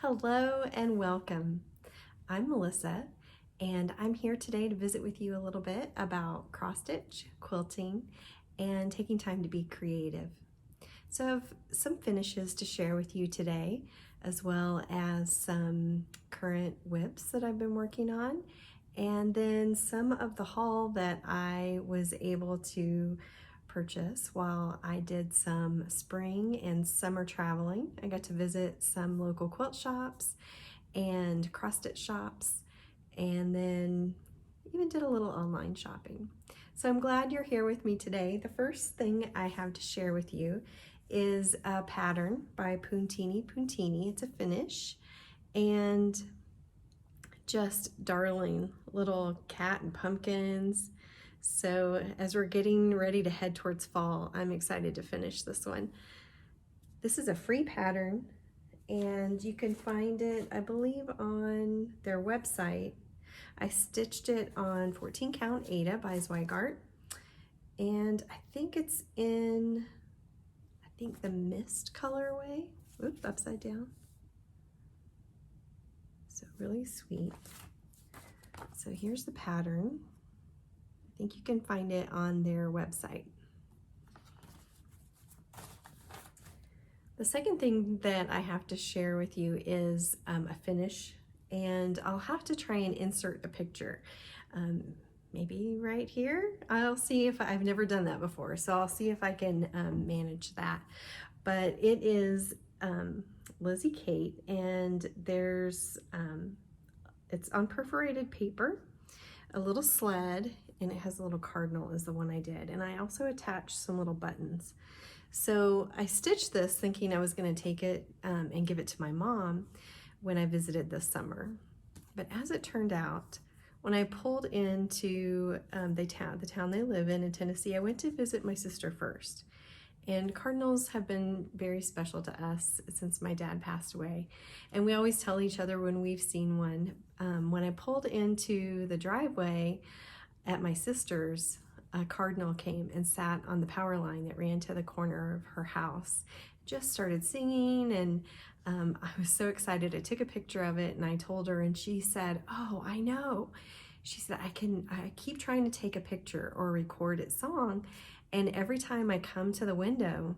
Hello and welcome. I'm Melissa and I'm here today to visit with you a little bit about cross stitch, quilting, and taking time to be creative. So I have some finishes to share with you today, as well as some current WIPs that I've been working on, and then some of the haul that I was able to purchase while I did some spring and summer traveling. I got to visit some local quilt shops and cross stitch shops, and then even did a little online shopping. So I'm glad you're here with me today. The first thing I have to share with you is a pattern by Puntini Puntini. It's a finish and just darling little cat and pumpkins. So as we're getting ready to head towards fall, I'm excited to finish this one. This is a free pattern and you can find it, I believe, on their website. I stitched it on 14 count Ada by Zweigart, and I think it's in, the mist colorway. Oops, upside down. So really sweet. So here's the pattern. I think you can find it on their website. The second thing that I have to share with you is a finish, and I'll have to try and insert a picture. Maybe right here. I'll see if I've never done that before, so I'll see if I can manage that. But it is Lizzie Kate, and there's it's on perforated paper, a little sled, and it has a little cardinal is the one I did, and I also attached some little buttons. So I stitched this thinking I was going to take it and give it to my mom when I visited this summer. But as it turned out, when I pulled into the town they live in Tennessee, I went to visit my sister first. And cardinals have been very special to us since my dad passed away. And we always tell each other when we've seen one. When I pulled into the driveway at my sister's, a cardinal came and sat on the power line that ran to the corner of her house. Just started singing, and I was so excited. I took a picture of it and I told her, and she said, "Oh, I know." She said, I keep trying to take a picture or record its song, and every time I come to the window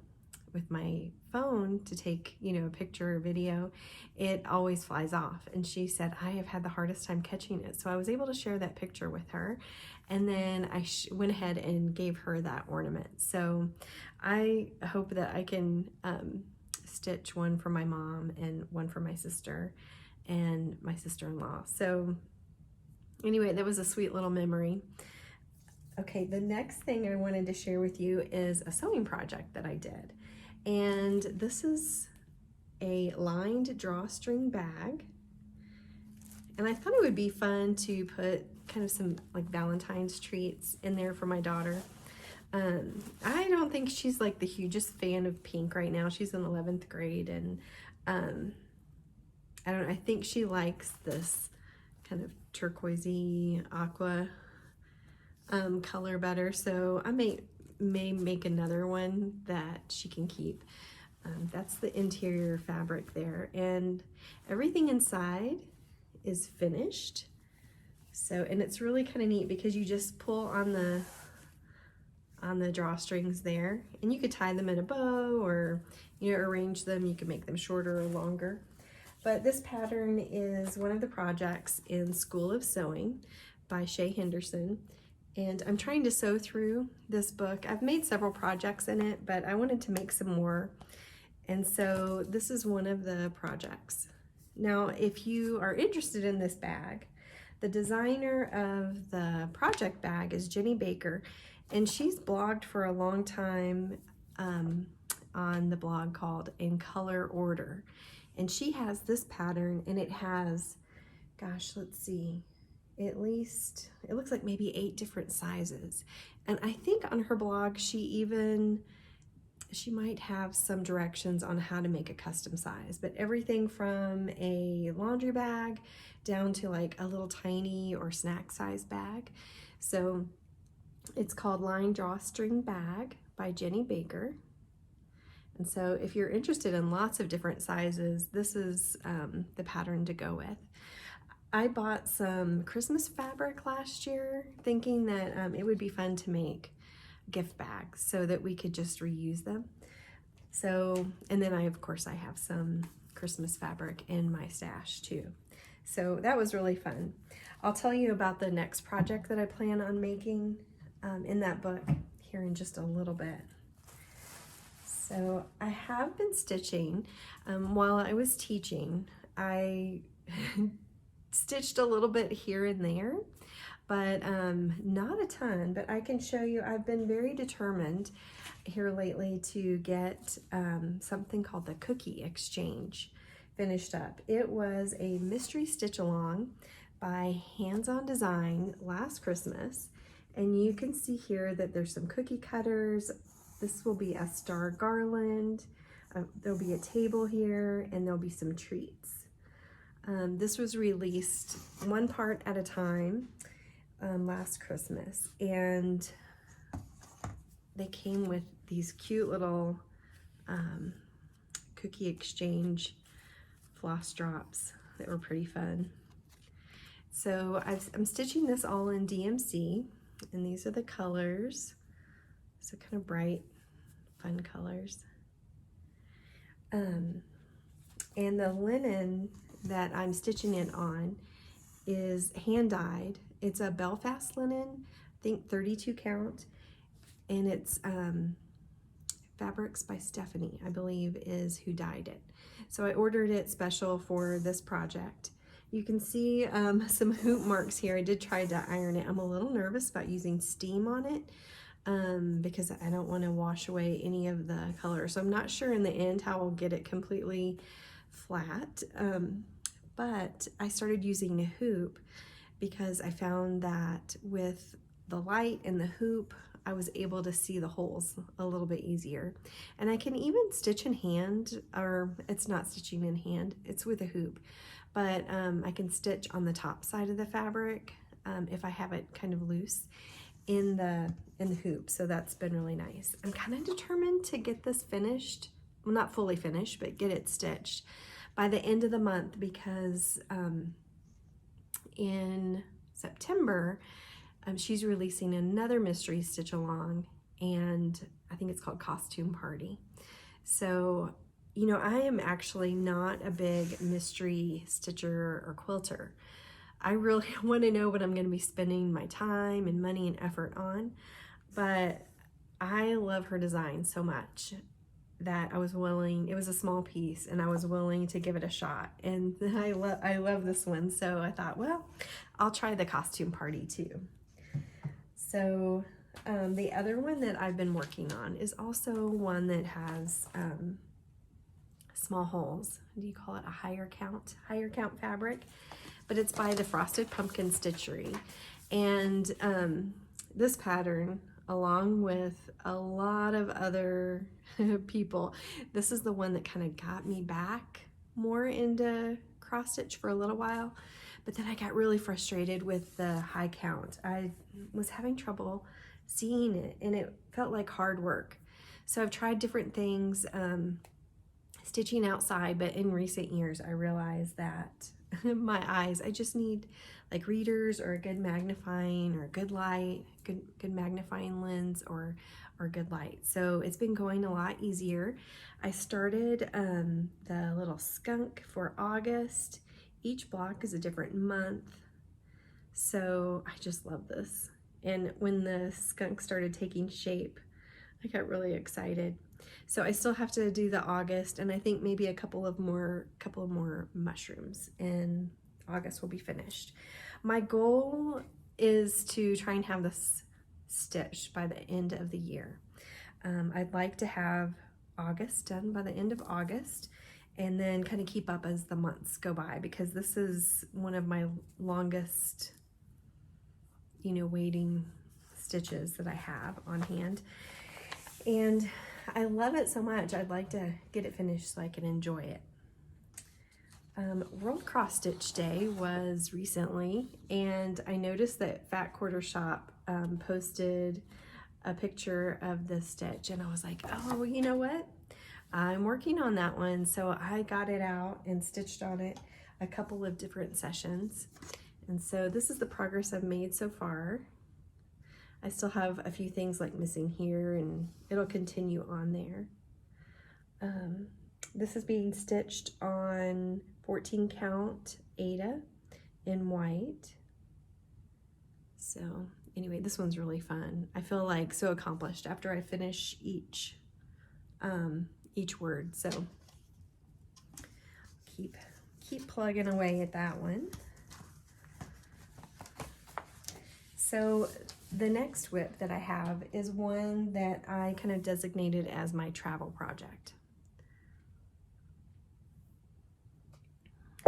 with my phone to take, a picture or video, it always flies off." And she said, "I have had the hardest time catching it." So I was able to share that picture with her, and then I went ahead and gave her that ornament. So I hope that I can stitch one for my mom and one for my sister and my sister-in-law. So anyway, that was a sweet little memory. Okay, the next thing I wanted to share with you is a sewing project that I did. And this is a lined drawstring bag. And I thought it would be fun to put kind of some like Valentine's treats in there for my daughter. I don't think she's like the hugest fan of pink right now. She's in 11th grade, and I think she likes this kind of turquoisey aqua color better. So I may make another one that she can keep. That's the interior fabric there, and everything inside is finished. So, and it's really kind of neat because you just pull on the drawstrings there, and you could tie them in a bow or arrange them. You can make them shorter or longer. But this pattern is one of the projects in School of Sewing by Shay Henderson. And I'm trying to sew through this book. I've made several projects in it, but I wanted to make some more. And so this is one of the projects. Now, if you are interested in this bag, the designer of the project bag is Jenny Baker, and she's blogged for a long time on the blog called In Color Order. And she has this pattern, and it has, gosh, let's see, at least, it looks like maybe 8 different sizes. And I think on her blog, she might have some directions on how to make a custom size, but everything from a laundry bag down to like a little tiny or snack size bag. So it's called Lined Drawstring Bag by Jenny Baker. And so if you're interested in lots of different sizes, this is the pattern to go with. I bought some Christmas fabric last year thinking that it would be fun to make gift bags so that we could just reuse them. So, and then of course I have some Christmas fabric in my stash too. So that was really fun. I'll tell you about the next project that I plan on making in that book here in just a little bit. So I have been stitching. While I was teaching, I stitched a little bit here and there, but not a ton. But I can show you, I've been very determined here lately to get something called the Cookie Exchange finished up. It was a mystery stitch along by Hands On Design last Christmas, and you can see here that there's some cookie cutters. This will be a star garland. There'll be a table here, and there'll be some treats. This was released one part at a time last Christmas, and they came with these cute little Cookie Exchange floss drops that were pretty fun. So I'm stitching this all in DMC, and these are the colors. So kind of bright, fun colors. And the linen that I'm stitching it on is hand dyed. It's a Belfast linen, I think 32 count, and it's Fabrics by Stephanie, I believe, is who dyed it. So I ordered it special for this project. You can see some hoop marks here. I did try to iron it. I'm a little nervous about using steam on it because I don't want to wash away any of the color. So I'm not sure in the end how I'll get it completely flat. But I started using a hoop because I found that with the light and the hoop, I was able to see the holes a little bit easier. And I can even stitch in hand, or it's not stitching in hand, it's with a hoop. But I can stitch on the top side of the fabric if I have it kind of loose in the hoop. So that's been really nice. I'm kind of determined to get this finished, well, not fully finished, but get it stitched by the end of the month, because in September, she's releasing another mystery stitch along, and I think it's called Costume Party. So, you know, I am actually not a big mystery stitcher or quilter. I really want to know what I'm going to be spending my time and money and effort on, but I love her design so much that I was willing, it was a small piece, and I was willing to give it a shot. And I love this one, so I thought, well, I'll try the Costume Party too. So the other one that I've been working on is also one that has small holes. Do you call it a higher count fabric? But it's by the Frosted Pumpkin Stitchery. And this pattern, along with a lot of other people, this is the one that kind of got me back more into cross stitch for a little while. But then I got really frustrated with the high count. I was having trouble seeing it, and it felt like hard work. So I've tried different things, stitching outside, but in recent years I realized that my eyes, I just need like readers or a good magnifying or a good light, good magnifying lens or good light. So it's been going a lot easier. I started the little skunk for August. Each block is a different month, so I just love this. And when the skunk started taking shape, I got really excited. So I still have to do the August, and I think maybe a couple of more mushrooms, and August will be finished. My goal is to try and have this stitched by the end of the year. I'd like to have August done by the end of August, and then kind of keep up as the months go by, because this is one of my longest, you know, waiting stitches that I have on hand. And I love it so much. I'd like to get it finished so I can enjoy it. World Cross Stitch Day was recently, and I noticed that Fat Quarter Shop posted a picture of this stitch, and I was like, oh, you know what? I'm working on that one, so I got it out and stitched on it a couple of different sessions. And so this is the progress I've made so far. I still have a few things like missing here, and it'll continue on there. This is being stitched on 14 count Aida in white. So anyway, this one's really fun. I feel like so accomplished after I finish each word. So keep plugging away at that one. So the next WIP that I have is one that I kind of designated as my travel project.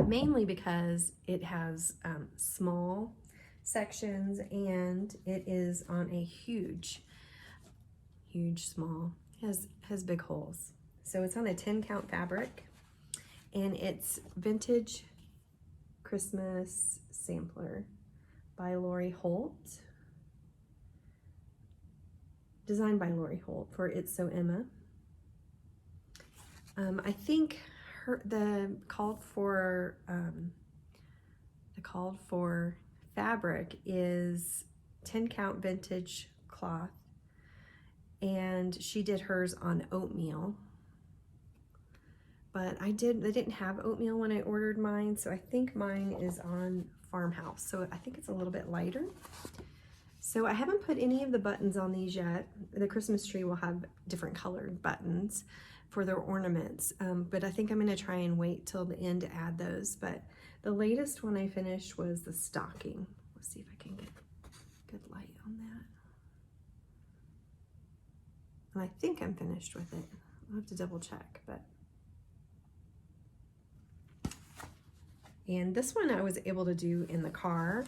Mainly because it has small sections and it is on a huge small, has big holes. So it's on a 10 count fabric, and it's Vintage Christmas Sampler by Lori Holt, designed by Lori Holt for It's So Emma. I think the called for fabric is 10 count vintage cloth, and she did hers on oatmeal, but they didn't have oatmeal when I ordered mine, so I think mine is on Farmhouse, so I think it's a little bit lighter. So I haven't put any of the buttons on these yet. The Christmas tree will have different colored buttons for their ornaments, but I think I'm going to try and wait till the end to add those. But the latest one I finished was the stocking. Let's see if I can get good light on that. And I think I'm finished with it. I'll have to double check, but. And this one I was able to do in the car,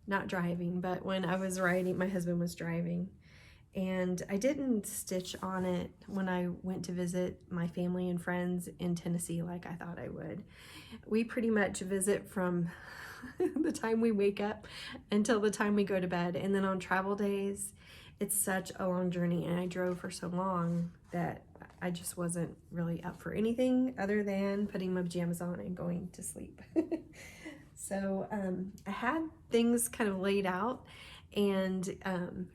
not driving, but when I was riding, my husband was driving. And I didn't stitch on it when I went to visit my family and friends in Tennessee like I thought I would. We pretty much visit from the time we wake up until the time we go to bed. And then on travel days, it's such a long journey, and I drove for so long that I just wasn't really up for anything other than putting my pajamas on and going to sleep. So I had things kind of laid out and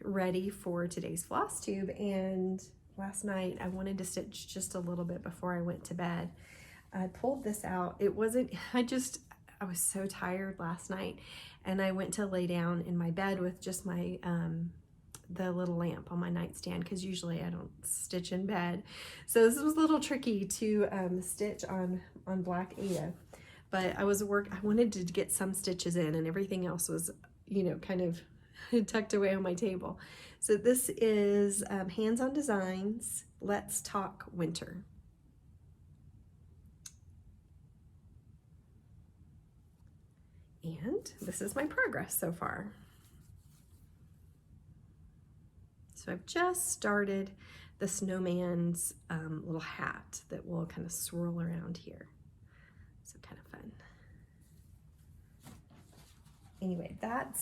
ready for today's Flosstube, and last night I wanted to stitch just a little bit before I went to bed. I pulled this out. I was so tired last night, and I went to lay down in my bed with just my the little lamp on my nightstand, because usually I don't stitch in bed. So this was a little tricky to stitch on black Aida, but I wanted to get some stitches in, and everything else was, kind of tucked away on my table. So this is Hands on Designs, Let's Talk Winter. And this is my progress so far. So I've just started the snowman's little hat that will kind of swirl around here. So kind of fun. Anyway,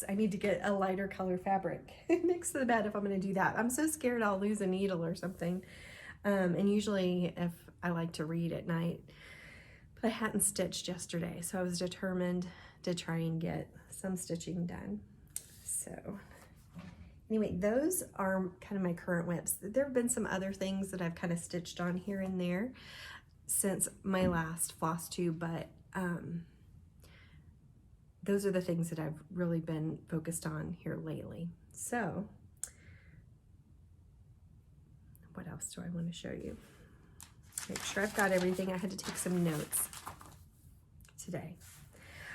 I need to get a lighter color fabric next to the bed if I'm going to do that. I'm so scared I'll lose a needle or something. And usually if I like to read at night, but I hadn't stitched yesterday, so I was determined to try and get some stitching done. So anyway, those are kind of my current WIPs. There have been some other things that I've kind of stitched on here and there since my last Flosstube, but those are the things that I've really been focused on here lately. So what else do I want to show you? Make sure I've got everything. I had to take some notes today.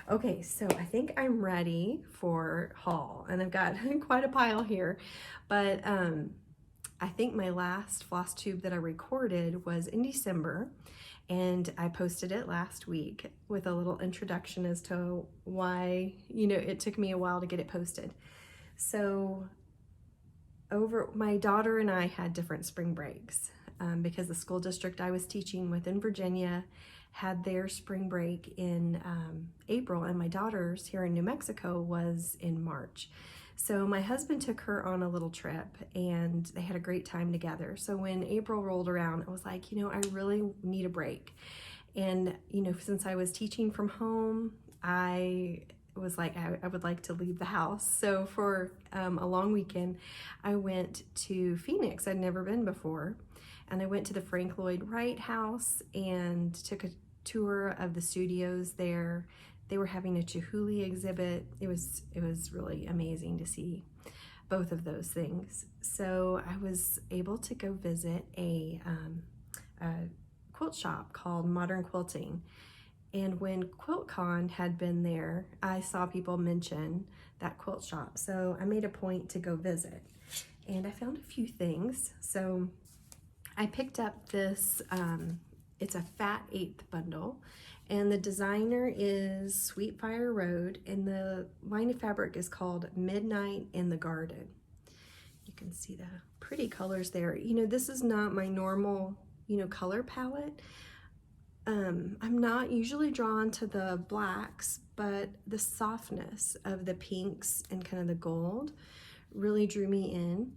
Okay, so I think I'm ready for haul, and I've got quite a pile here, but I think my last Flosstube that I recorded was in December, and I posted it last week with a little introduction as to why, it took me a while to get it posted. So my daughter and I had different spring breaks because the school district I was teaching with in Virginia had their spring break in April, and my daughter's here in New Mexico was in March. So my husband took her on a little trip and they had a great time together. So when April rolled around, I was like, you know, I really need a break. And, you know, since I was teaching from home, I was like, I would like to leave the house. So for a long weekend, I went to Phoenix. I'd never been before. And I went to the Frank Lloyd Wright house and took a tour of the studios there. They were having a Chihuly exhibit. It was really amazing to see both of those things. So I was able to go visit a quilt shop called Modern Quilting. And when QuiltCon had been there, I saw people mention that quilt shop. So I made a point to go visit. And I found a few things. So I picked up this, it's a Fat 8th bundle. And the designer is Sweetfire Road. And the line of fabric is called Midnight in the Garden. You can see the pretty colors there. You know, this is not my normal, you know, color palette. I'm not usually drawn to the blacks, but the softness of the pinks and kind of the gold really drew me in.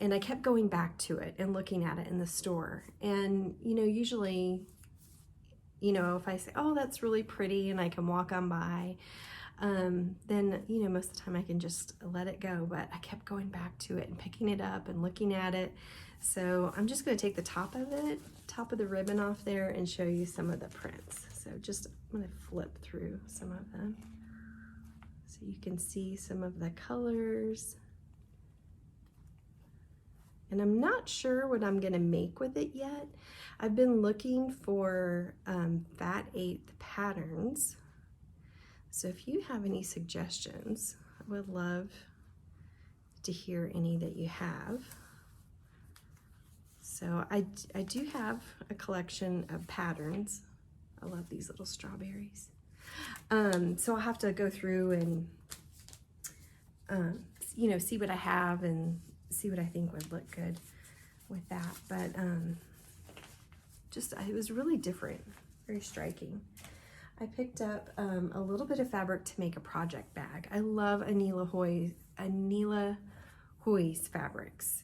And I kept going back to it and looking at it in the store. And, you know, usually, you know, if I say, oh, that's really pretty and I can walk on by, then, you know, most of the time I can just let it go. But I kept going back to it and picking it up and looking at it. So I'm just going to take the top of the ribbon off there and show you some of the prints. So just, I'm going to flip through some of them so you can see some of the colors. And I'm not sure what I'm going to make with it yet. I've been looking for Fat 8th patterns. So if you have any suggestions, I would love to hear any that you have. So I do have a collection of patterns. I love these little strawberries. So I'll have to go through and, you know, see what I have and see what I think would look good with that. But just, it was really different, very striking. I picked up a little bit of fabric to make a project bag. I love Anila Hoy's fabrics.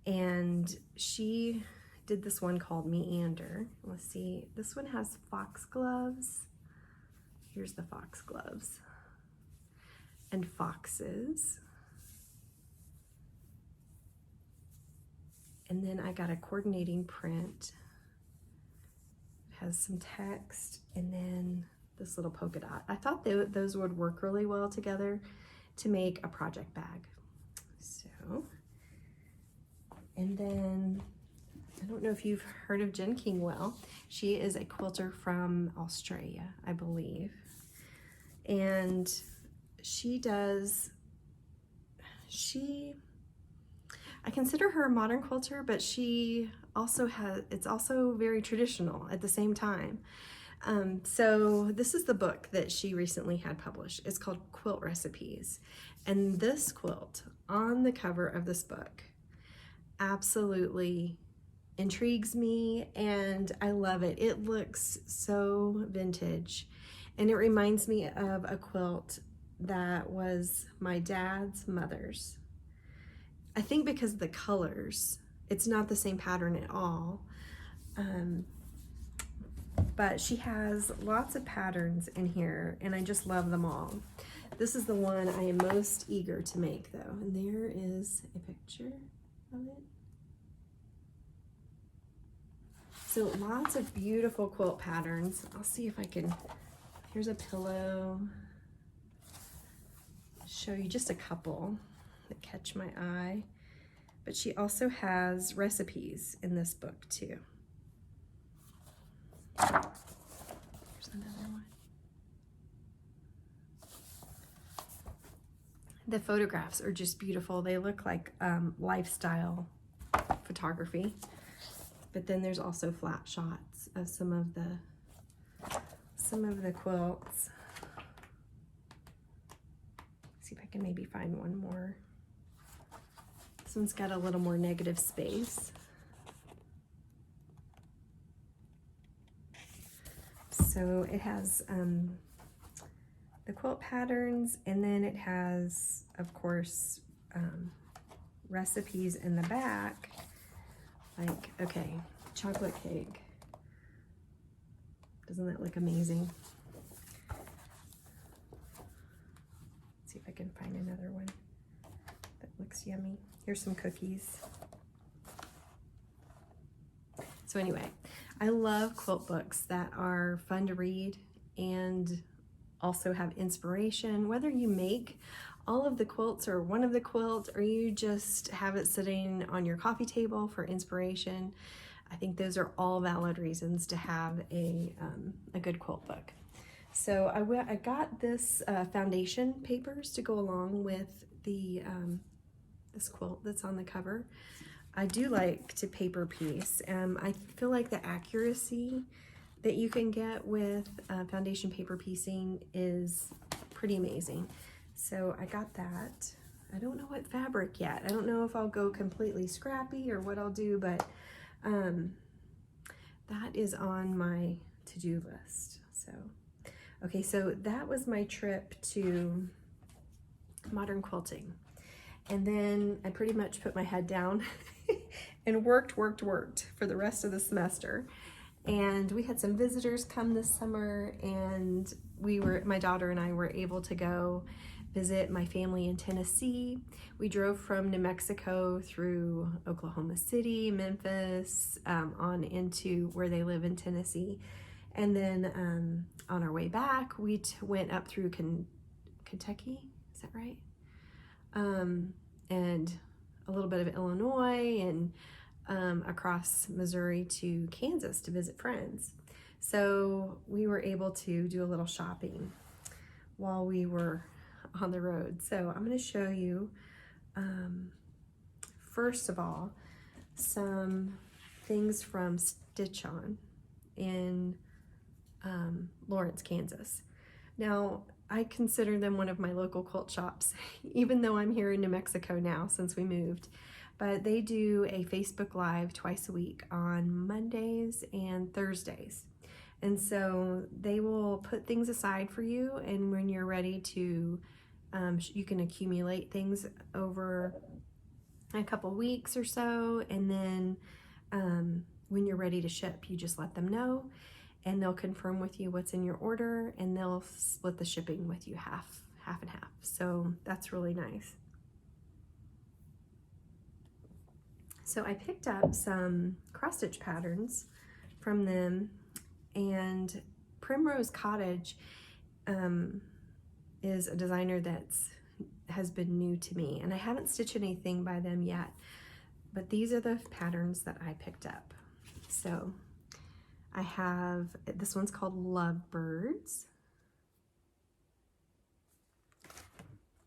And she did this one called Meander. Let's see, this one has foxgloves. Here's the foxgloves. And foxes. And then I got a coordinating print. It has some text and then this little polka dot. I thought those would work really well together to make a project bag. So, and then, I don't know if you've heard of Jen Kingwell. She is a quilter from Australia, I believe. And I consider her a modern quilter, but she also it's also very traditional at the same time. So this is the book that she recently had published. It's called Quilt Recipes. And this quilt on the cover of this book absolutely intrigues me and I love it. It looks so vintage and it reminds me of a quilt that was my dad's mother's. I think because of the colors, it's not the same pattern at all. But she has lots of patterns in here and I just love them all. This is the one I am most eager to make though. And there is a picture of it. So lots of beautiful quilt patterns. I'll see if I can, here's a pillow. Show you just a couple that catch my eye. But she also has recipes in this book too. Here's another one. The photographs are just beautiful. They look like lifestyle photography. But then there's also flat shots of some of the quilts. See if I can maybe find one more. This one's got a little more negative space. So it has the quilt patterns, and then it has, of course, recipes in the back. Like, okay, chocolate cake. Doesn't that look amazing? Let's see if I can find another one that looks yummy. Here's some cookies. So anyway, I love quilt books that are fun to read and also have inspiration. Whether you make all of the quilts or one of the quilts, or you just have it sitting on your coffee table for inspiration, I think those are all valid reasons to have a good quilt book. So I got this foundation papers to go along with the this quilt that's on the cover. I do like to paper piece. I feel like the accuracy that you can get with foundation paper piecing is pretty amazing. So I got that. I don't know what fabric yet. I don't know if I'll go completely scrappy or what I'll do, but that is on my to-do list. So, okay, so that was my trip to modern quilting. And then I pretty much put my head down and worked for the rest of the semester. And we had some visitors come this summer, and my daughter and I were able to go visit my family in Tennessee. We drove from New Mexico through Oklahoma City, Memphis, on into where they live in Tennessee. And then on our way back, we went up through Kentucky, is that right? And a little bit of Illinois, and across Missouri to Kansas to visit friends. So we were able to do a little shopping while we were on the road. So I'm going to show you, first of all, some things from Stitch On in Lawrence, Kansas. Now, I consider them one of my local quilt shops, even though I'm here in New Mexico now since we moved. But they do a Facebook Live twice a week on Mondays and Thursdays. And so they will put things aside for you, and when you're ready to, you can accumulate things over a couple weeks or so, and then when you're ready to ship, you just let them know, and they'll confirm with you what's in your order, and they'll split the shipping with you half and half. So that's really nice. So I picked up some cross stitch patterns from them, and Primrose Cottage is a designer has been new to me, and I haven't stitched anything by them yet, but these are the patterns that I picked up. So I have, this one's called Lovebirds,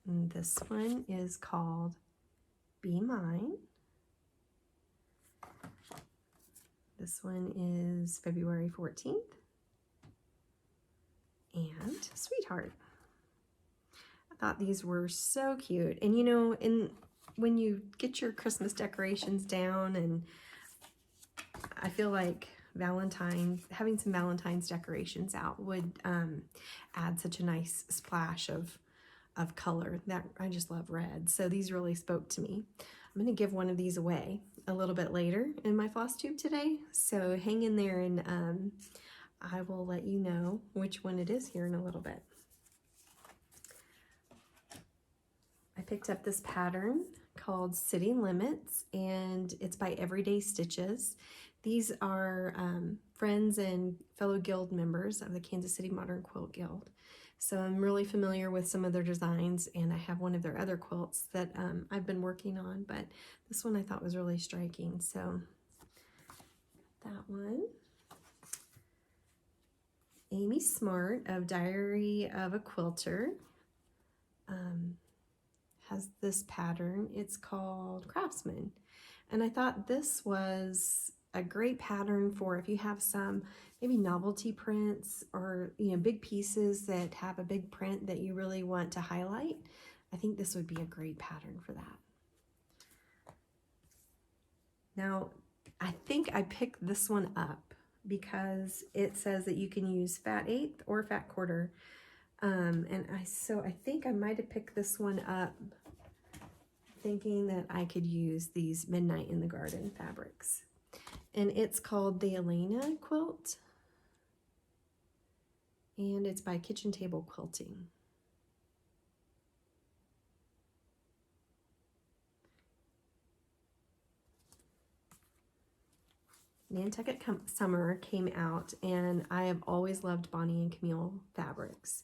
and this one is called Be Mine. This one is February 14th, and Sweetheart. I thought these were so cute. And you know, when you get your Christmas decorations down, and I feel like having some Valentine's decorations out would add such a nice splash of color. That I just love red, so these really spoke to me. I'm going to give one of these away a little bit later in my Flosstube today, so hang in there, and I will let you know which one it is here in a little bit. I picked up this pattern called City Limits, and it's by Everyday Stitches. These are friends and fellow guild members of the Kansas City Modern Quilt Guild. So I'm really familiar with some of their designs, and I have one of their other quilts that I've been working on, but this one I thought was really striking. So that one. Amy Smart of Diary of a Quilter has this pattern. It's called Craftsman, and I thought this was a great pattern for if you have some maybe novelty prints, or big pieces that have a big print that you really want to highlight. I think this would be a great pattern for that. Now, I think I picked this one up because it says that you can use fat eighth or fat quarter So I think I might have picked this one up thinking that I could use these Midnight in the Garden fabrics. And it's called the Elena quilt. And it's by Kitchen Table Quilting. Nantucket Summer came out, and I have always loved Bonnie and Camille fabrics.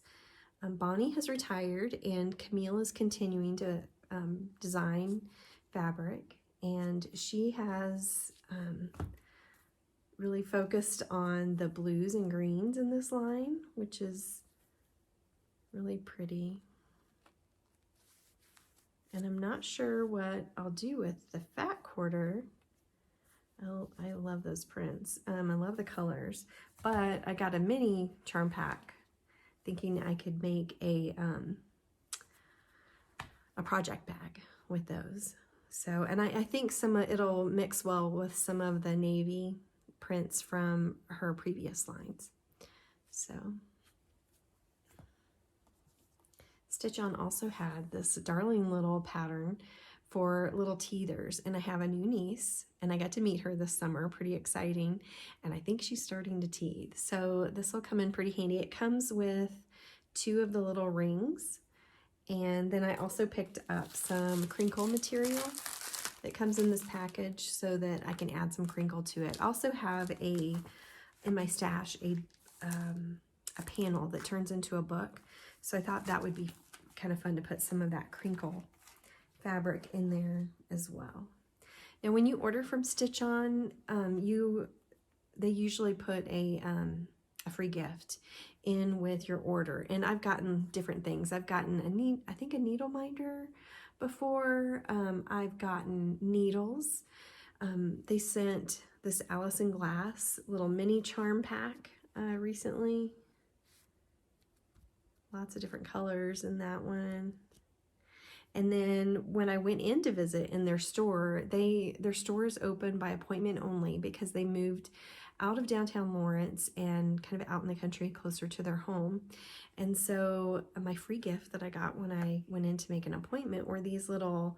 Bonnie has retired, and Camille is continuing to design fabric, and she has really focused on the blues and greens in this line, which is really pretty. And I'm not sure what I'll do with the fat quarter. I love those prints. I love the colors, but I got a mini charm pack thinking I could make a project bag with those. So, and I think it'll mix well with some of the navy prints from her previous lines. So, Stitch On also had this darling little pattern for little teethers, and I have a new niece, and I got to meet her this summer, pretty exciting, and I think she's starting to teeth. So this will come in pretty handy. It comes with 2 of the little rings, and then I also picked up some crinkle material that comes in this package so that I can add some crinkle to it. I also have in my stash a panel that turns into a book, so I thought that would be kind of fun to put some of that crinkle fabric in there as well. Now, when you order from Stitch On, they usually put a free gift in with your order, and I've gotten different things. I've gotten I think a needle minder before. I've gotten needles. They sent this Alice in Glass little mini charm pack recently. Lots of different colors in that one. And then when I went in to visit in their store, their store is open by appointment only because they moved out of downtown Lawrence and kind of out in the country closer to their home. And so my free gift that I got when I went in to make an appointment were these little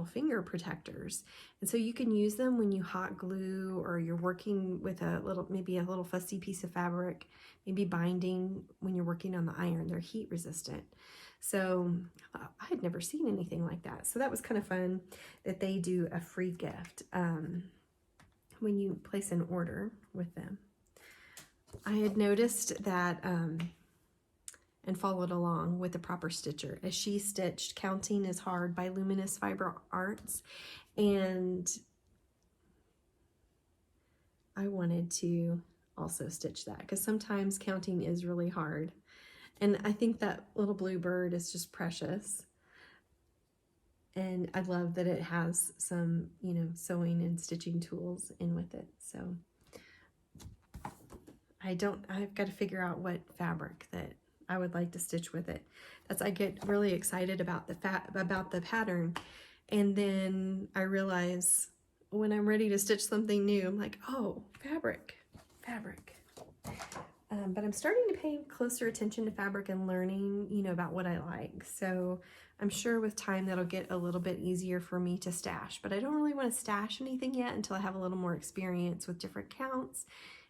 finger protectors. And so you can use them when you hot glue or you're working with maybe a little fussy piece of fabric, maybe binding when you're working on the iron. They're heat resistant. So I had never seen anything like that. So that was kind of fun that they do a free gift when you place an order with them. I had noticed that and followed along with the proper stitcher as she stitched Counting is Hard by Luminous Fiber Arts, and I wanted to also stitch that because sometimes counting is really hard, and I think that little blue bird is just precious, and I love that it has some sewing and stitching tools in with it. So I've got to figure out what fabric that I would like to stitch with it. I get really excited about the pattern, and then I realize when I'm ready to stitch something new, I'm like, oh, fabric. But I'm starting to pay closer attention to fabric and learning, about what I like. So I'm sure with time that'll get a little bit easier for me to stash. But I don't really want to stash anything yet until I have a little more experience with different counts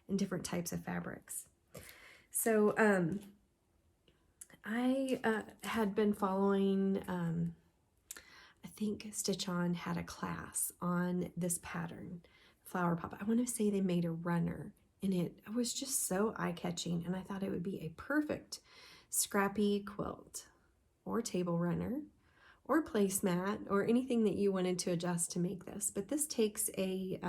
and different types of fabrics. So I had been following, I think Stitch On had a class on this pattern, Flower Pop. I want to say they made a runner, and it was just so eye-catching, and I thought it would be a perfect scrappy quilt or table runner or placemat or anything that you wanted to adjust to make this. But this takes a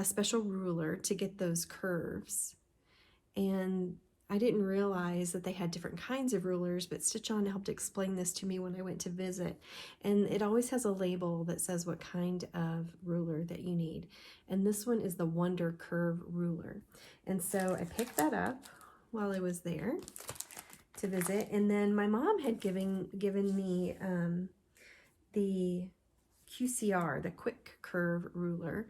special ruler to get those curves, and I didn't realize that they had different kinds of rulers, but Stitch On helped explain this to me when I went to visit. And it always has a label that says what kind of ruler that you need. And this one is the Wonder Curve ruler. And so I picked that up while I was there to visit. And then my mom had given me the QCR, the Quick Curve ruler.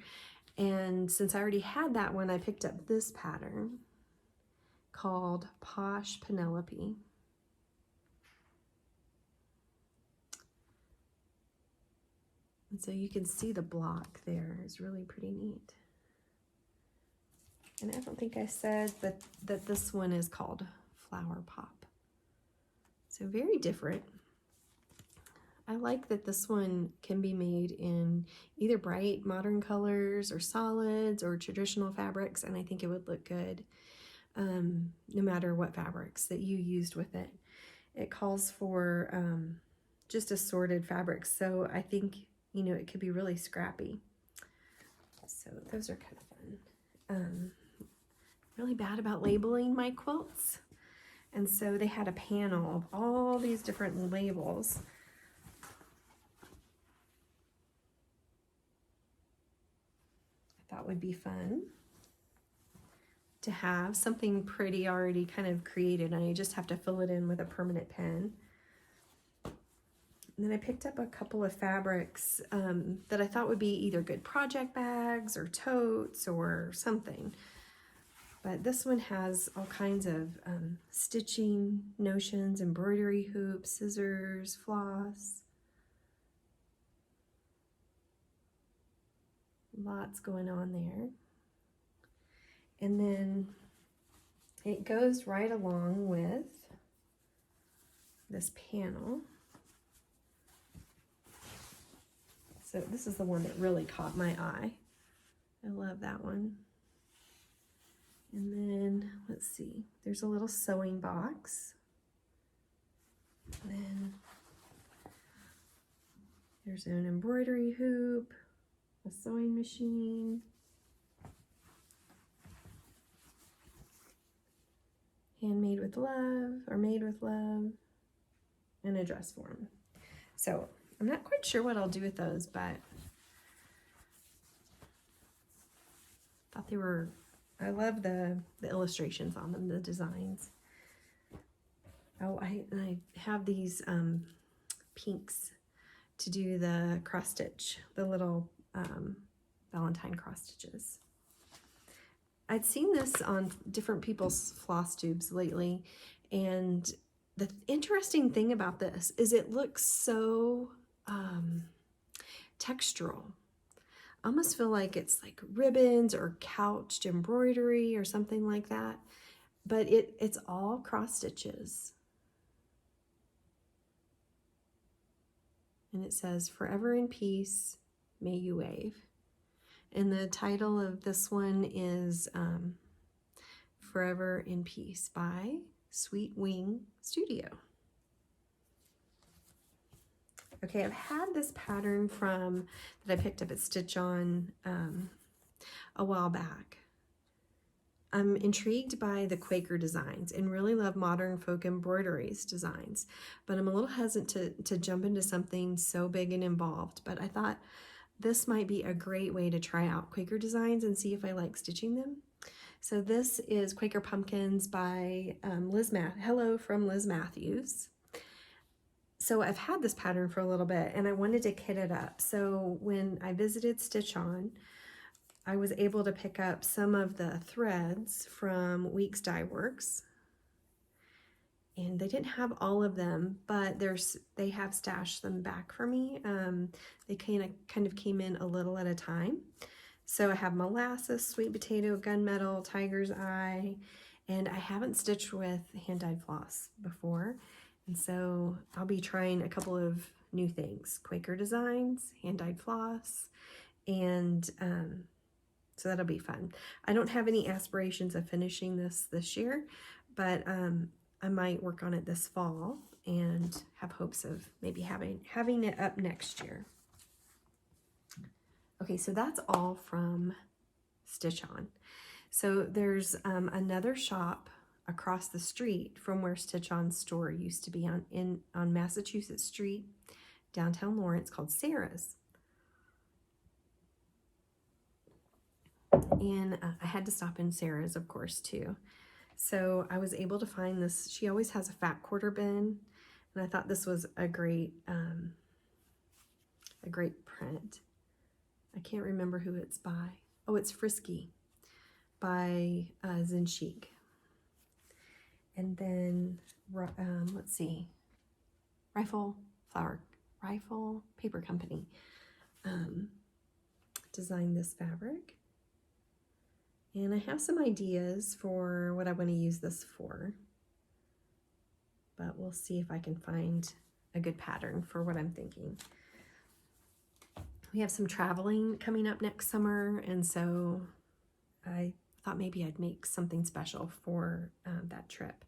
And since I already had that one, I picked up this pattern called Posh Penelope. And so you can see the block there. It's really pretty neat. And I don't think I said that this one is called Flower Pop. So very different. I like that this one can be made in either bright modern colors or solids or traditional fabrics, and I think it would look good no matter what fabrics that you used with it. It calls for just assorted fabrics, so I think, you know, it could be really scrappy. So those are kind of fun. Really bad about labeling my quilts, and so they had a panel of all these different labels. I thought would be fun to have something pretty already kind of created, and I just have to fill it in with a permanent pen. And then I picked up a couple of fabrics that I thought would be either good project bags or totes or something. But this one has all kinds of stitching notions, embroidery hoops, scissors, floss. Lots going on there. And then it goes right along with this panel. So this is the one that really caught my eye. I love that one. And then, let's see, there's a little sewing box. And then there's an embroidery hoop, a sewing machine, handmade with love, or made with love, and a dress form. So I'm not quite sure what I'll do with those, but I thought they were, I love the illustrations on them, the designs. Oh, I have these pinks to do the cross stitch, the little Valentine cross stitches. I'd seen this on different people's floss tubes lately, and the interesting thing about this is it looks so textural. I almost feel like it's like ribbons or couched embroidery or something like that, but it's all cross stitches. And it says, "Forever in peace, may you wave." And the title of this one is Forever in Peace by Sweet Wing Studio. Okay, I've had this pattern that I picked up at Stitch On a while back. I'm intrigued by the Quaker designs and really love modern folk embroideries designs, but I'm a little hesitant to jump into something so big and involved. But I thought this might be a great way to try out Quaker designs and see if I like stitching them. So this is Quaker Pumpkins by Hello from Liz Matthews. So I've had this pattern for a little bit and I wanted to kit it up. So when I visited Stitch On, I was able to pick up some of the threads from Weeks Dye Works. And they didn't have all of them, but they have stashed them back for me. They kind of came in a little at a time. So I have molasses, sweet potato, gunmetal, tiger's eye, and I haven't stitched with hand-dyed floss before. And so I'll be trying a couple of new things: Quaker designs, hand-dyed floss, and so that'll be fun. I don't have any aspirations of finishing this year, but I might work on it this fall and have hopes of maybe having it up next year. Okay, so that's all from Stitch On. So there's another shop across the street from where Stitch On's store used to be on Massachusetts Street, downtown Lawrence, called Sarah's. And I had to stop in Sarah's, of course, too. So I was able to find this. She always has a fat quarter bin, and I thought this was a great print. I can't remember who it's by. Oh, it's Frisky by Zinchic. And then, let's see, Rifle Paper Company designed this fabric. And I have some ideas for what I want to use this for, but we'll see if I can find a good pattern for what I'm thinking. We have some traveling coming up next summer, and so I thought maybe I'd make something special for that trip.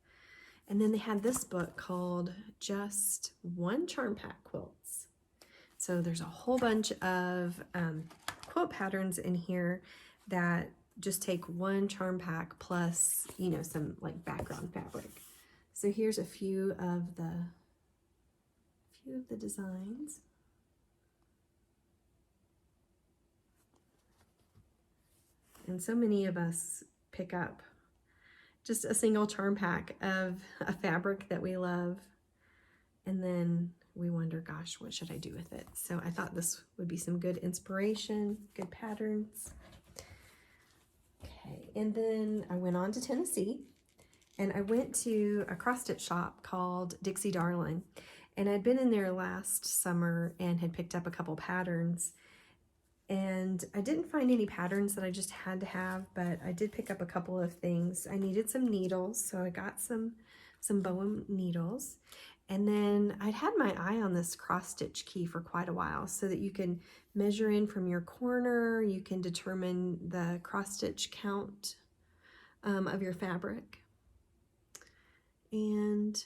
And then they had this book called Just One Charm Pack Quilts. So there's a whole bunch of quilt patterns in here that just take one charm pack plus, you know, some like background fabric. So here's a few of the designs. And so many of us pick up just a single charm pack of a fabric that we love, and then we wonder, gosh, what should I do with it? So I thought this would be some good inspiration, good patterns. Okay, and then I went on to Tennessee, and I went to a cross-stitch shop called Dixie Darling, and I'd been in there last summer and had picked up a couple patterns, and I didn't find any patterns that I just had to have, but I did pick up a couple of things. I needed some needles, so I got some Bowen needles. And then I'd had my eye on this cross-stitch key for quite a while, so that you can measure in from your corner, you can determine the cross-stitch count of your fabric. And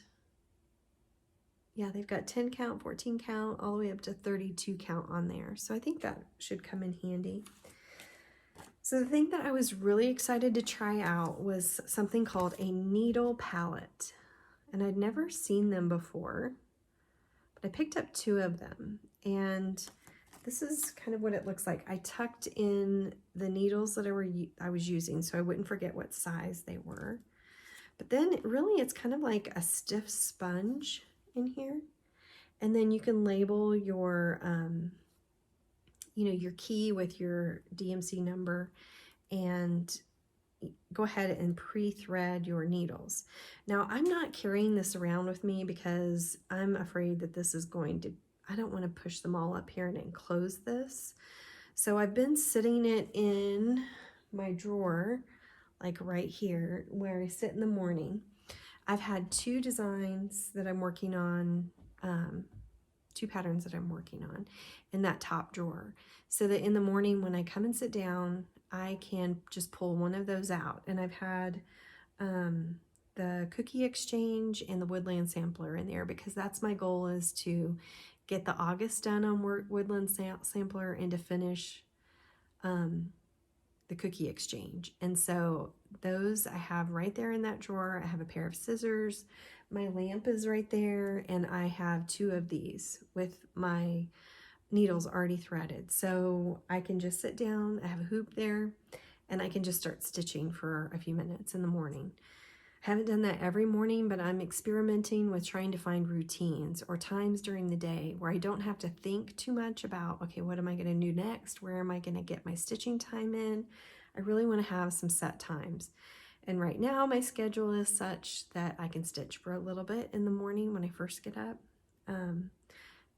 yeah, they've got 10 count, 14 count, all the way up to 32 count on there. So I think that should come in handy. So the thing that I was really excited to try out was something called a needle palette. And I'd never seen them before, but I picked up 2 of them. And this is kind of what it looks like. I tucked in the needles that I was using so I wouldn't forget what size they were. But then really it's kind of like a stiff sponge in here, and then you can label your you know, your key with your DMC number and go ahead and pre-thread your needles. Now I'm not carrying this around with me because I'm afraid that this is going to, I don't want to push them all up here and enclose this. So I've been sitting it in my drawer, like right here where I sit in the morning. I've had 2 designs that I'm working on, 2 patterns that I'm working on in that top drawer, so that in the morning when I come and sit down, I can just pull one of those out. And I've had the Cookie Exchange and the Woodland Sampler in there because that's my goal, is to get the August done on Woodland Sampler and to finish the Cookie Exchange. And so those I have right there in that drawer. I have a pair of scissors, my lamp is right there, and I have 2 of these with my needles already threaded. So I can just sit down, I have a hoop there, and I can just start stitching for a few minutes in the morning. I haven't done that every morning, but I'm experimenting with trying to find routines or times during the day where I don't have to think too much about, okay, what am I going to do next? Where am I going to get my stitching time in? I really want to have some set times. And right now my schedule is such that I can stitch for a little bit in the morning when I first get up.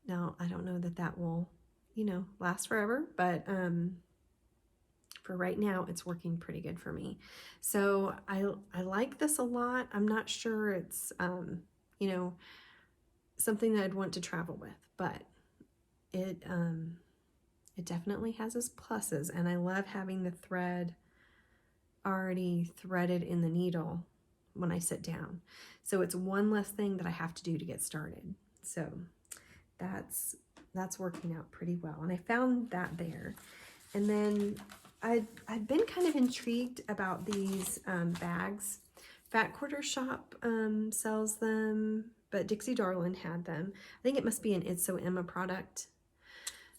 Now I don't know that that will, you know, last forever, but for right now, it's working pretty good for me. So I like this a lot. I'm not sure it's, you know, something that I'd want to travel with, but it definitely has its pluses. And I love having the thread already threaded in the needle when I sit down. So it's one less thing that I have to do to get started. So that's working out pretty well. And I found that there. And then I've been kind of intrigued about these bags. Fat Quarter Shop sells them, but Dixie Darling had them. I think it must be an It's So Emma product.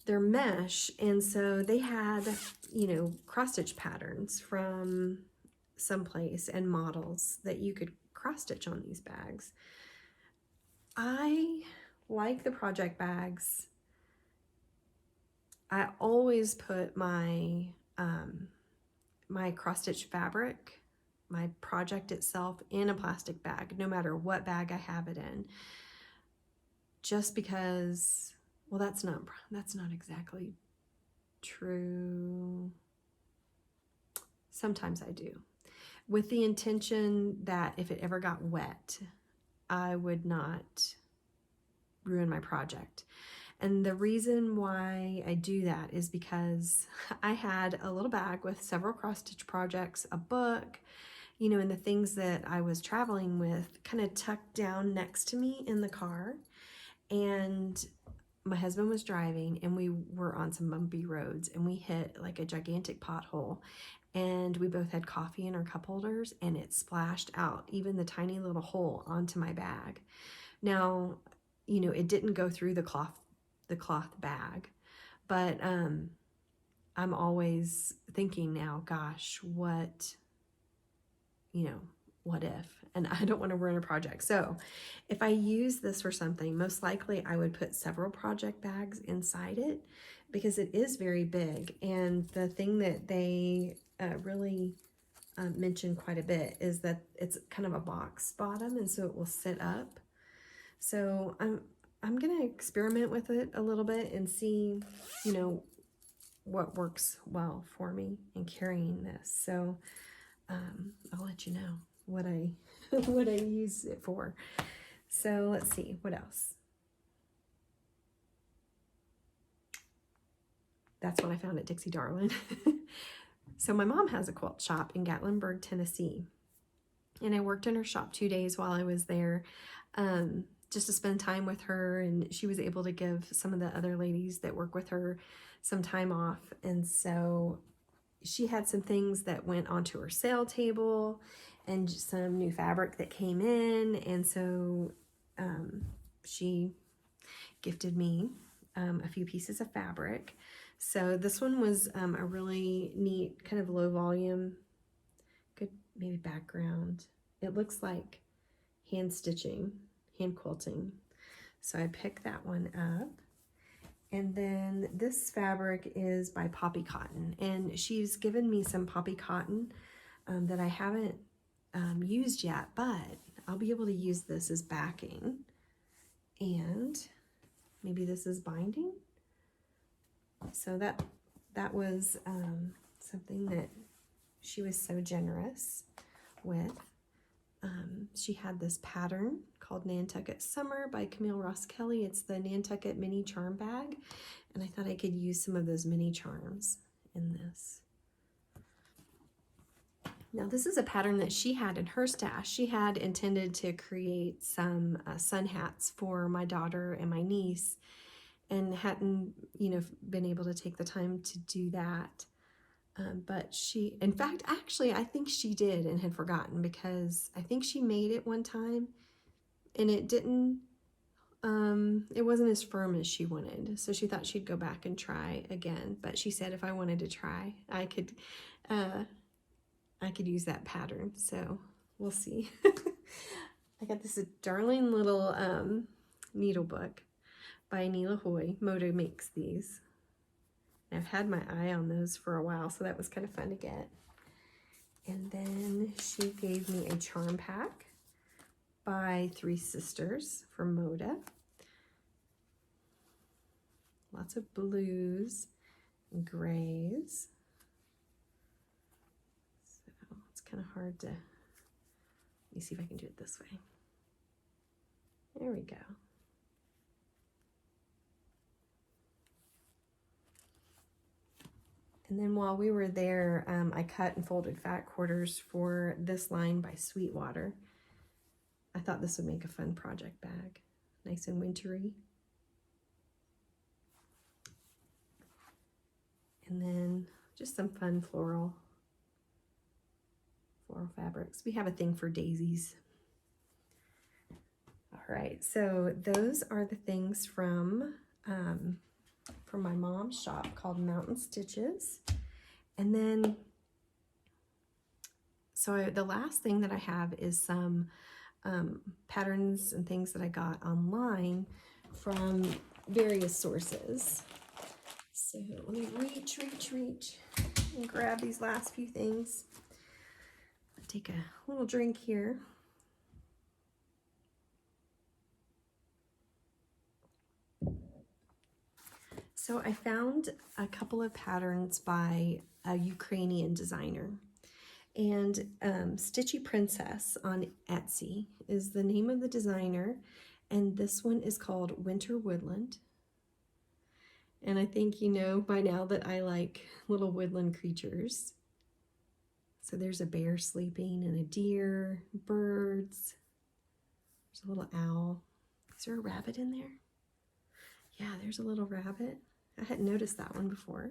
They're mesh, and so they had, you know, cross-stitch patterns from someplace and models that you could cross-stitch on these bags. I like the project bags. I always put my my cross-stitch fabric my project itself in a plastic bag, no matter what bag I have it in. Just because, well, that's not exactly true. Sometimes I do, with the intention that if it ever got wet, I would not ruin my project. And the reason why I do that is because I had a little bag with several cross-stitch projects, a book, you know, and the things that I was traveling with kind of tucked down next to me in the car. And my husband was driving and we were on some bumpy roads and we hit like a gigantic pothole, and we both had coffee in our cup holders and it splashed out even the tiny little hole onto my bag. Now, you know, it didn't go through the cloth bag, but I'm always thinking now, gosh, what, you know, what if? And I don't want to ruin a project. So if I use this for something, most likely I would put several project bags inside it because it is very big. And the thing that they really mention quite a bit is that it's kind of a box bottom, and so it will sit up. So I'm gonna experiment with it a little bit and see, you know, what works well for me in carrying this. So I'll let you know what I what I use it for. So let's see, what else? That's what I found at Dixie Darlin. So my mom has a quilt shop in Gatlinburg, Tennessee. And I worked in her shop 2 days while I was there, just to spend time with her. And she was able to give some of the other ladies that work with her some time off. And so she had some things that went onto her sale table and some new fabric that came in. And so she gifted me a few pieces of fabric. So this one was a really neat kind of low volume, good maybe background. It looks like hand stitching, hand quilting. So I picked that one up. And then this fabric is by Poppy Cotton, and she's given me some poppy cotton that I haven't used yet, but I'll be able to use this as backing, and maybe this is binding. So that was something that she was so generous with. She had this pattern called Nantucket Summer by Camille Ross Kelly. It's the Nantucket mini charm bag, and I thought I could use some of those mini charms in this. Now this is a pattern that she had in her stash. She had intended to create some sun hats for my daughter and my niece, and hadn't, you know, been able to take the time to do that. But she, in fact, actually, I think she did and had forgotten, because I think she made it one time and it didn't, it wasn't as firm as she wanted. So she thought she'd go back and try again. But she said if I wanted to try, I could use that pattern. So we'll see. I got this darling little needle book by Neela Hoy. Moto makes these. I've had my eye on those for a while, so that was kind of fun to get. And then she gave me a charm pack by Three Sisters from Moda. Lots of blues and grays. So it's kind of hard to, let me see if I can do it this way. There we go. And then while we were there, I cut and folded fat quarters for this line by Sweetwater. I thought this would make a fun project bag. Nice and wintry. And then just some fun floral fabrics. We have a thing for daisies. All right, so those are the things from my mom's shop called Mountain Stitches. And then, so the last thing that I have is some patterns and things that I got online from various sources. So let me reach and grab these last few things. take a little drink here. So I found a couple of patterns by a Ukrainian designer, and Stitchy Princess on Etsy is the name of the designer, and this one is called Winter Woodland. And I think you know by now that I like little woodland creatures. So there's a bear sleeping and a deer, birds. There's a little owl. Is there a rabbit in there? Yeah, there's a little rabbit. I hadn't noticed that one before.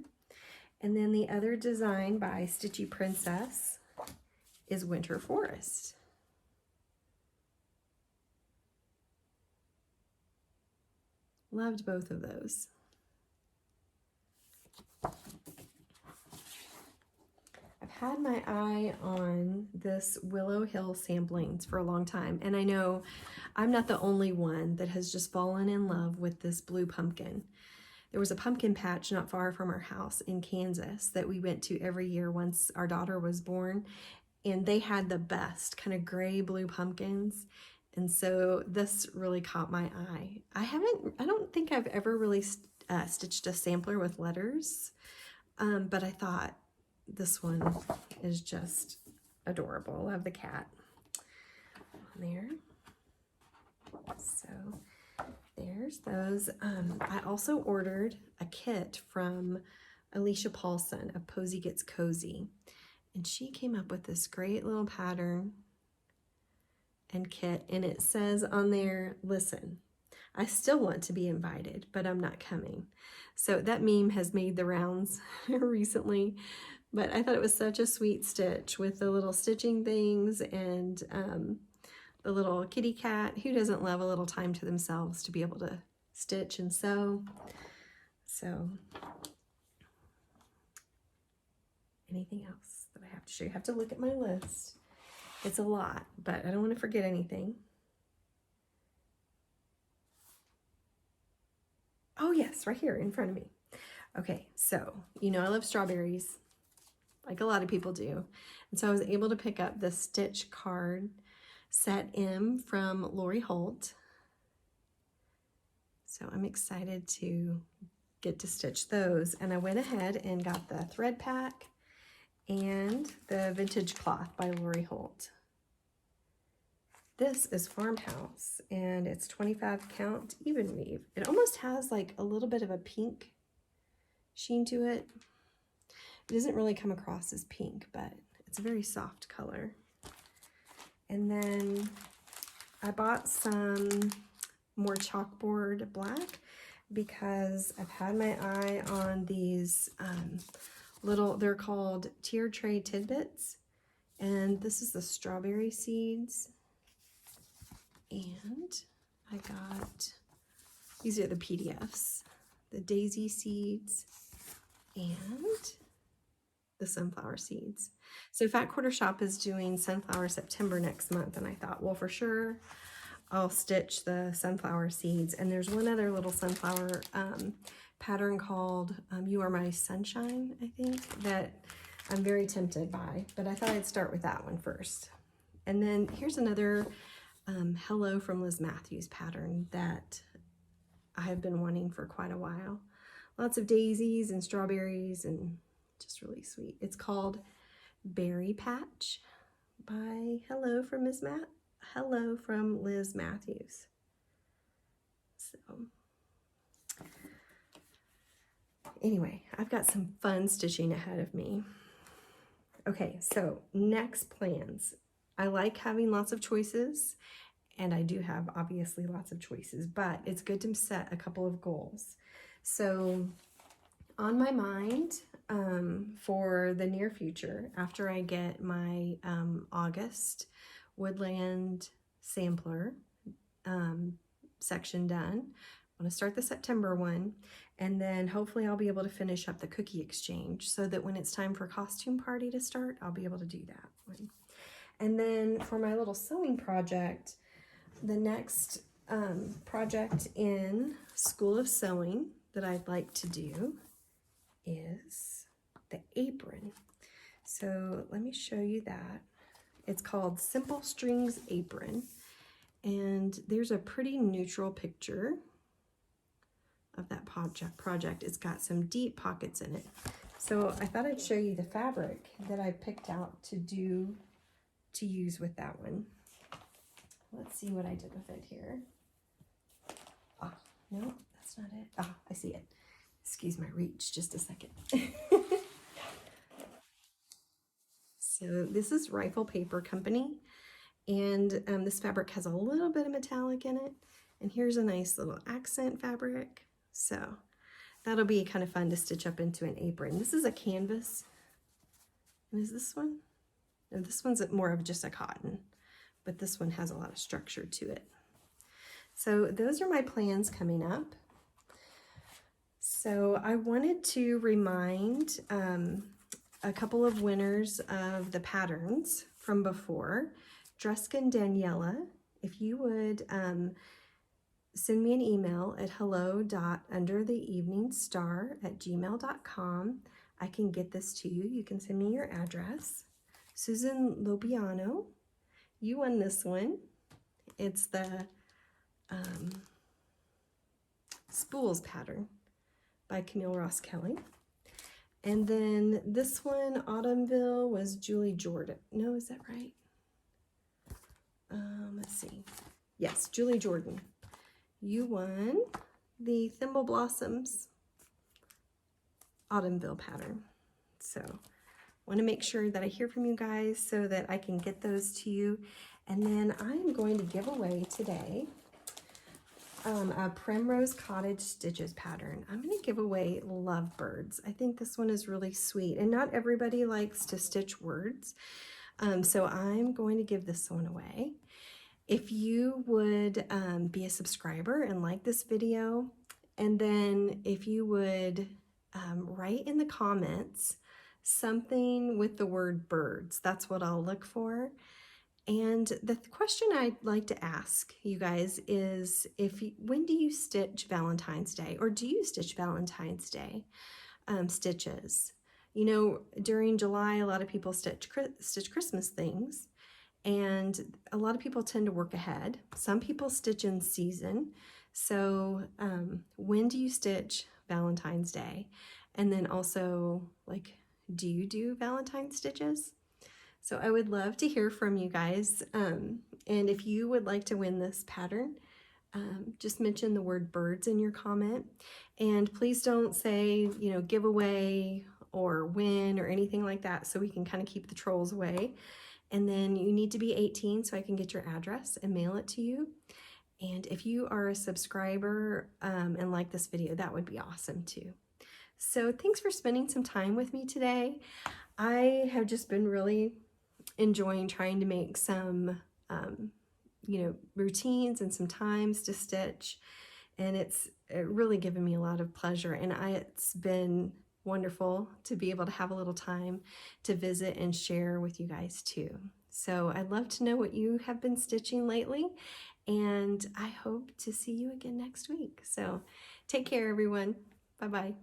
And then the other design by Stitchy Princess is Winter Forest. Loved both of those. I've had my eye on this Willow Hill samplings for a long time, and I know I'm not the only one that has just fallen in love with this blue pumpkin. There was a pumpkin patch not far from our house in Kansas that we went to every year once our daughter was born, and they had the best kind of gray blue pumpkins. And so this really caught my eye. I don't think I've ever really stitched a sampler with letters, but I thought this one is just adorable. I love the cat on there. So there's those. I also ordered a kit from Alicia Paulson of Posy Gets Cozy, and she came up with this great little pattern and kit, and it says on there, listen, I still want to be invited, but I'm not coming. So that meme has made the rounds recently, but I thought it was such a sweet stitch with the little stitching things and the little kitty cat. Who doesn't love a little time to themselves to be able to stitch and sew? So anything else that I have to show you? I have to look at my list. It's a lot, but I don't want to forget anything. Oh yes, right here in front of me. Okay, so you know I love strawberries, like a lot of people do. And so I was able to pick up the stitch card set M from Lori Holt. So I'm excited to get to stitch those. And I went ahead and got the thread pack and the vintage cloth by Lori Holt. This is Farmhouse, and it's 25 count even weave. It almost has like a little bit of a pink sheen to it. It doesn't really come across as pink, but it's a very soft color. And then I bought some more chalkboard black because I've had my eye on these they're called tier tray tidbits, and this is the strawberry seeds. And I got, these are the PDFs, the daisy seeds and the sunflower seeds. So Fat Quarter Shop is doing Sunflower September next month, and I thought, well, for sure I'll stitch the sunflower seeds. And there's one other little sunflower pattern called You Are My Sunshine, I think, that I'm very tempted by, but I thought I'd start with that one first. And then here's another Hello from Liz Matthews pattern that I have been wanting for quite a while. Lots of daisies and strawberries and just really sweet. It's called Berry Patch by Hello from Liz Matthews. So anyway, I've got some fun stitching ahead of me. Okay, so next plans. I like having lots of choices, and I do have obviously lots of choices, but it's good to set a couple of goals. So on my mind for the near future, after I get my August Woodland Sampler section done, I want to start the September one, and then hopefully I'll be able to finish up the cookie exchange so that when it's time for costume party to start, I'll be able to do that one. And then for my little sewing project, the next project in School of Sewing that I'd like to do is the apron. So let me show you that. It's called Simple Strings Apron. And there's a pretty neutral picture of that project. It's got some deep pockets in it. So I thought I'd show you the fabric that I picked out to use with that one. Let's see what I did with it here. Ah, no, that's not it. Ah, I see it. Excuse my reach, just a second. So this is Rifle Paper Company, and this fabric has a little bit of metallic in it. And here's a nice little accent fabric. So that'll be kind of fun to stitch up into an apron. This is a canvas. And is this one? No, this one's more of just a cotton, but this one has a lot of structure to it. So those are my plans coming up. So I wanted to remind a couple of winners of the patterns from before. Dreskin Daniela, if you would send me an email at hello.undertheeveningstar@gmail.com. I can get this to you. You can send me your address. Susan Lobiano, you won this one. It's the Spools pattern by Camille Ross Kelly. And then this one, Autumnville, was Julie Jordan. No, is that right? Let's see. Yes, Julie Jordan. You won the Thimble Blossoms Autumnville pattern. So want to make sure that I hear from you guys so that I can get those to you. And then I'm going to give away today a Primrose Cottage Stitches pattern. I'm going to give away Lovebirds. I think this one is really sweet, and not everybody likes to stitch words. So I'm going to give this one away. If you would be a subscriber and like this video, and then if you would write in the comments something with the word birds, that's what I'll look for. And the question I'd like to ask you guys is, when do you stitch Valentine's Day, or do you stitch Valentine's Day stitches? You know, during July, a lot of people stitch Christmas things, and a lot of people tend to work ahead. Some people stitch in season. So when do you stitch Valentine's Day? And then also, like, do you do Valentine's stitches? So I would love to hear from you guys. And if you would like to win this pattern, just mention the word birds in your comment. And please don't say, you know, giveaway or win or anything like that, so we can kind of keep the trolls away. And then you need to be 18 so I can get your address and mail it to you. And if you are a subscriber and like this video, that would be awesome too. So thanks for spending some time with me today. I have just been really enjoying trying to make some, you know, routines and some times to stitch. And it's really given me a lot of pleasure. And it's been wonderful to be able to have a little time to visit and share with you guys too. So I'd love to know what you have been stitching lately, and I hope to see you again next week. So take care, everyone. Bye-bye.